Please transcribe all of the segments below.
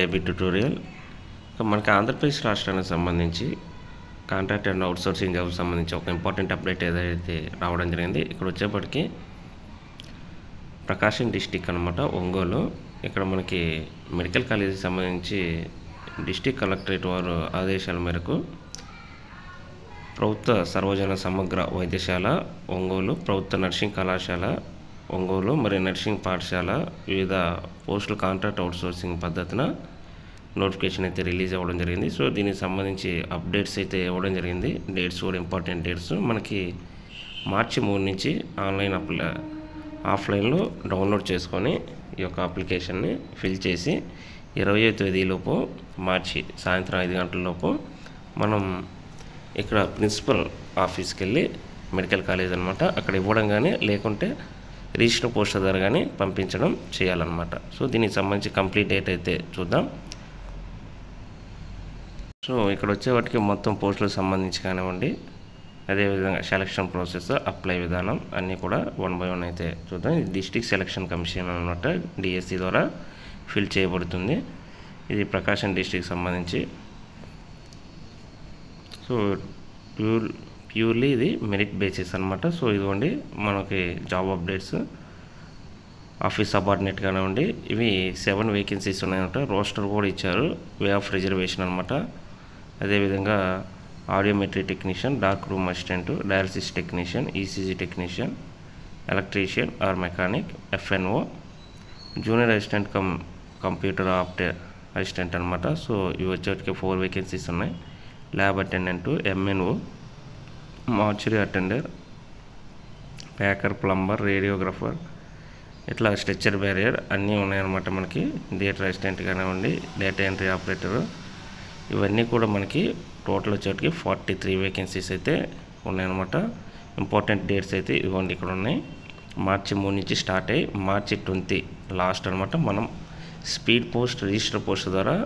AB tutorial మనకి ఆంధ్రప్రదేశ్ రాష్ట్రానికి సంబంధించి కాంట్రాక్ట్ అండ్ అవుట్సోర్సింగ్ జాబ్కి సంబంధించి ఒక ఇంపార్టెంట్ అప్డేట్ ఏదైతే రావడం జరిగింది. ఇక్కడ వచ్చేప్పటికి ప్రకాశం డిస్టిక్ అనమాట, ఒంగోలు. ఇక్కడ మనకి మెడికల్ కాలేజీకి సంబంధించి డిస్టిక్ కలెక్టరేట్ వారు ఆదేశాల మేరకు ప్రభుత్వ సర్వజన సమగ్ర వైద్యశాల ఒంగోలు, ప్రభుత్వ నర్సింగ్ కళాశాల ఒంగోలు మరియు నర్సింగ్ పాఠశాల వివిధ పోస్టుల కాంట్రాక్ట్ అవుట్సోర్సింగ్ పద్ధతిన నోటిఫికేషన్ అయితే రిలీజ్ అవ్వడం జరిగింది. సో దీనికి సంబంధించి అప్డేట్స్ అయితే ఇవ్వడం జరిగింది. డేట్స్ కూడా ఇంపార్టెంట్ డేట్స్. మనకి మార్చి 3 నుంచి ఆఫ్లైన్లో డౌన్లోడ్ చేసుకొని ఈ యొక్క అప్లికేషన్ని ఫిల్ చేసి 20వ తేదీలోపు మార్చి సాయంత్రం 5 గంటలలోపు మనం ఇక్కడ ప్రిన్సిపల్ ఆఫీస్కి వెళ్ళి మెడికల్ కాలేజ్ అనమాట అక్కడ ఇవ్వడం కానీ లేకుంటే రిజిస్టర్ పోస్టర్ ద్వారా కానీ పంపించడం చేయాలన్నమాట. సో దీనికి సంబంధించి కంప్లీట్ డేట్ అయితే చూద్దాం. సో ఇక్కడ వచ్చేవాటికి మొత్తం పోస్టులకు సంబంధించి కానివ్వండి, అదేవిధంగా సెలక్షన్ ప్రాసెస్, అప్లై విధానం అన్నీ కూడా 1 by 1 అయితే చూద్దాం. ఇది డిస్ట్రిక్ట్ సెలక్షన్ కమిషన్ అనమాట, డిఎస్సి ద్వారా ఫిల్ చేయబడుతుంది. ఇది ప్రకాశం డిస్ట్రిక్ట్ సంబంధించి. సో ప్యూర్లీ ఇది మెరిట్ బేసిస్ అనమాట. సో ఇదిగోండి మనకి జాబ్ అప్డేట్స్, ఆఫీస్ సబార్డినేట్ కానివ్వండి, ఇవి 7 వేకెన్సీస్ ఉన్నాయన్నమాట. రోస్టర్ కూడా ఇచ్చారు, వే ఆఫ్ రిజర్వేషన్ అనమాట. అదేవిధంగా audiometry technician, dark room assistant, dialysis technician, ECG technician, electrician or mechanic, FNO, junior assistant computer assistant అనమాట. సో ఇవి వచ్చేటికి 4 వేకెన్సీస్ ఉన్నాయి. Lab attendant, MNO, mortuary attender, packer, plumber, radiographer, ఇట్లా stretcher bearer అన్నీ ఉన్నాయన్నమాట. మనకి థియేటర్ అసిస్టెంట్ కానివ్వండి, data entry operator, ఇవన్నీ కూడా మనకి టోటల్ వచ్చేటికి 43 వేకెన్సీస్ అయితే ఉన్నాయన్నమాట. ఇంపార్టెంట్ డేట్స్ అయితే ఇవ్వండి ఇక్కడ ఉన్నాయి. మార్చి 3 నుంచి స్టార్ట్ అయ్యి మార్చి 20 లాస్ట్ అనమాట. మనం స్పీడ్ పోస్ట్, రిజిస్టర్ పోస్ట్ ద్వారా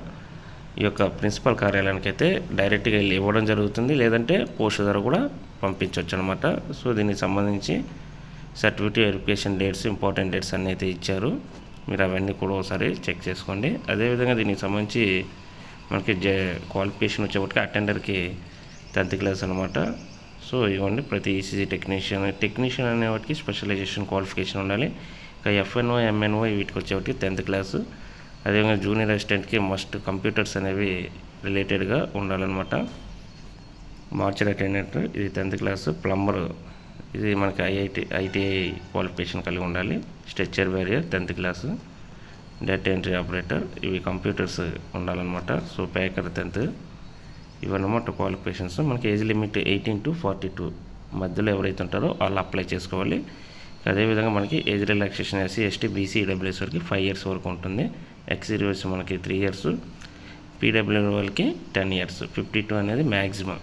ఈ యొక్క ప్రిన్సిపల్ కార్యాలయానికి అయితే డైరెక్ట్గా వెళ్ళి ఇవ్వడం జరుగుతుంది, లేదంటే పోస్ట్ ద్వారా కూడా పంపించవచ్చు అనమాట. సో దీనికి సంబంధించి certificate verification dates, important dates అన్నీ అయితే ఇచ్చారు. మీరు అవన్నీ కూడా ఒకసారి చెక్ చేసుకోండి. అదేవిధంగా దీనికి సంబంధించి మనకి క్వాలిఫికేషన్ వచ్చేప్పటికి అటెండర్కి 10th క్లాస్ అనమాట. సో ఇవ్వండి ప్రతి ఈసీజీ టెక్నీషియన్ అనేవాటికి స్పెషలైజేషన్ క్వాలిఫికేషన్ ఉండాలి. ఇంకా ఎఫ్ఎన్ఓ, ఎంఎన్ఓ వీటికి వచ్చేవాటికి 10th క్లాసు. అదేవిధంగా జూనియర్ అసిస్టెంట్కి మస్ట్ కంప్యూటర్స్ అనేవి రిలేటెడ్గా ఉండాలన్నమాట. మార్చర్ అటెండెంట్ ఇది 10th క్లాసు. ప్లంబర్ ఇది మనకి ఐటీఐ క్వాలిఫికేషన్ కలిగి ఉండాలి. Stretcher barrier 10th class. Data entry operator ఇవి కంప్యూటర్స్ ఉండాలన్నమాట. So packer 10th. ఇవన్నమాట క్వాలిఫికేషన్స్. మనకి ఏజ్ లిమిట్ 18 to 42 మధ్యలో ఎవరైతే ఉంటారో వాళ్ళు అప్లై చేసుకోవాలి. అదేవిధంగా మనకి age relaxation SC, ST, BC, EWS వరకు 5 years వరకు ఉంటుంది. ఎక్స్ఈడబ్ల్యూఎస్ మనకి 3 years, పీడబ్ల్యూడి వాళ్ళకి 10 years, 52 అనేది మ్యాక్సిమం.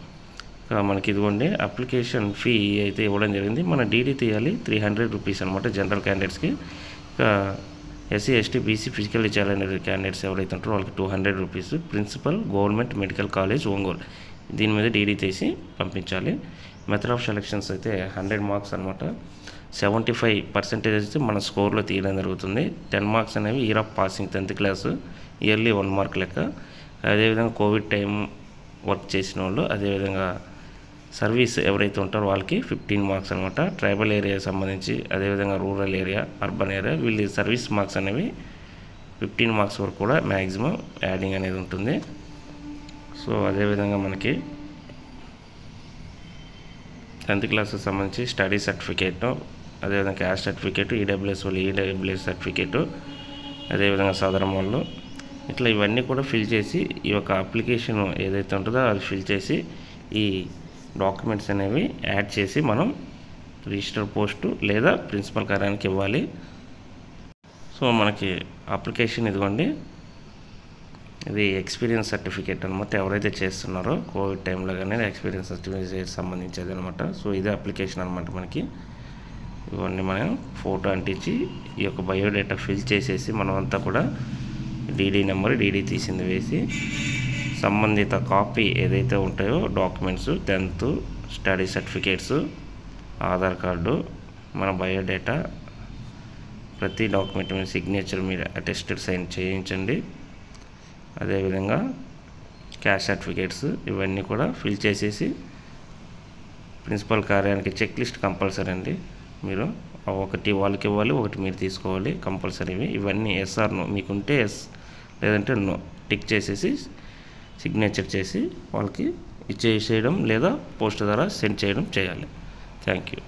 మనకి ఇదిగోండి అప్లికేషన్ ఫీ అయితే ఇవ్వడం జరిగింది. మన డీడీ తీయాలి 300 రూపీస్ అనమాట జనరల్ క్యాండిడేట్స్కి. ఇంకా SC, ST, BC, physically challenged candidates ఎవరైతే ఉంటారో వాళ్ళకి 200 rupees. Principal government medical college Ongole దీని మీద డీడీ తీసి పంపించాలి. మెథడ్ ఆఫ్ సెలక్షన్స్ అయితే 100 మార్క్స్ అనమాట. 75% అయితే మన స్కోర్లో తీయడం జరుగుతుంది. 10 మార్క్స్ అనేవి year of passing 10th class, yearly 1 mark లెక్క. అదేవిధంగా కోవిడ్ టైం వర్క్ చేసిన వాళ్ళు, అదేవిధంగా సర్వీస్ ఎవరైతే ఉంటారో వాళ్ళకి 15 మార్క్స్ అనమాట. ట్రైబల్ ఏరియా సంబంధించి, అదేవిధంగా రూరల్ ఏరియా, అర్బన్ ఏరియా వీళ్ళు సర్వీస్ మార్క్స్ అనేవి 15 మార్క్స్ వరకు కూడా మ్యాక్సిమం యాడింగ్ అనేది ఉంటుంది. సో అదేవిధంగా మనకి 10th క్లాస్కి సంబంధించి స్టడీ సర్టిఫికేటు, అదేవిధంగా క్యాస్ట్ సర్టిఫికేటు, ఈడబ్ల్యూఎస్ వాళ్ళు ఈడబ్ల్యూఎస్ సర్టిఫికేటు, అదేవిధంగా సదరం వాళ్ళు ఇట్లా ఇవన్నీ కూడా ఫిల్ చేసి ఈ యొక్క అప్లికేషన్ ఏదైతే ఉంటుందో అది ఫిల్ చేసి ఈ డాక్యుమెంట్స్ అనేవి యాడ్ చేసి మనం రిజిస్టర్ పోస్టు లేదా ప్రిన్సిపల్ కార్యాలయానికి ఇవ్వాలి. సో మనకి అప్లికేషన్ ఇదిగోండి, ఇది ఎక్స్పీరియన్స్ సర్టిఫికేట్ అనమాట. ఎవరైతే చేస్తున్నారో కోవిడ్ టైంలో కానీ ఎక్స్పీరియన్స్ సర్టిఫికేట్ సంబంధించేది అనమాట. సో ఇదే అప్లికేషన్ అనమాట. మనకి ఇవన్నీ మనం ఫోటో అంటించి ఈ యొక్క బయోడేటా ఫిల్ చేసేసి మనమంతా కూడా డీడీ నెంబర్, డీడీ తీసింది వేసి సంబంధిత కాపీ ఏదైతే ఉంటాయో documents 10th, study certificates, Aadhaar card, మన బయోడేటా, ప్రతి డాక్యుమెంట్ మీద సిగ్నేచర్ మీరు అటెస్టెడ్ సైన్ చేయించండి. అదేవిధంగా క్యాస్ట్ సర్టిఫికేట్స్ ఇవన్నీ కూడా ఫిల్ చేసేసి ప్రిన్సిపల్ కార్యాలయానికి చెక్ లిస్ట్ కంపల్సరీ అండి. మీరు ఒకటి వాళ్ళకి ఇవ్వాలి, ఒకటి మీరు తీసుకోవాలి కంపల్సరీవి. ఇవన్నీ ఎస్ ఆర్ నో మీకుంటే ఎస్, లేదంటే నో టిక్ చేసేసి సిగ్నేచర్ చేసి వాళ్ళకి ఇచ్చేసేయడం లేదా పోస్ట్ ద్వారా సెండ్ చేయడం చేయాలి. Thank you.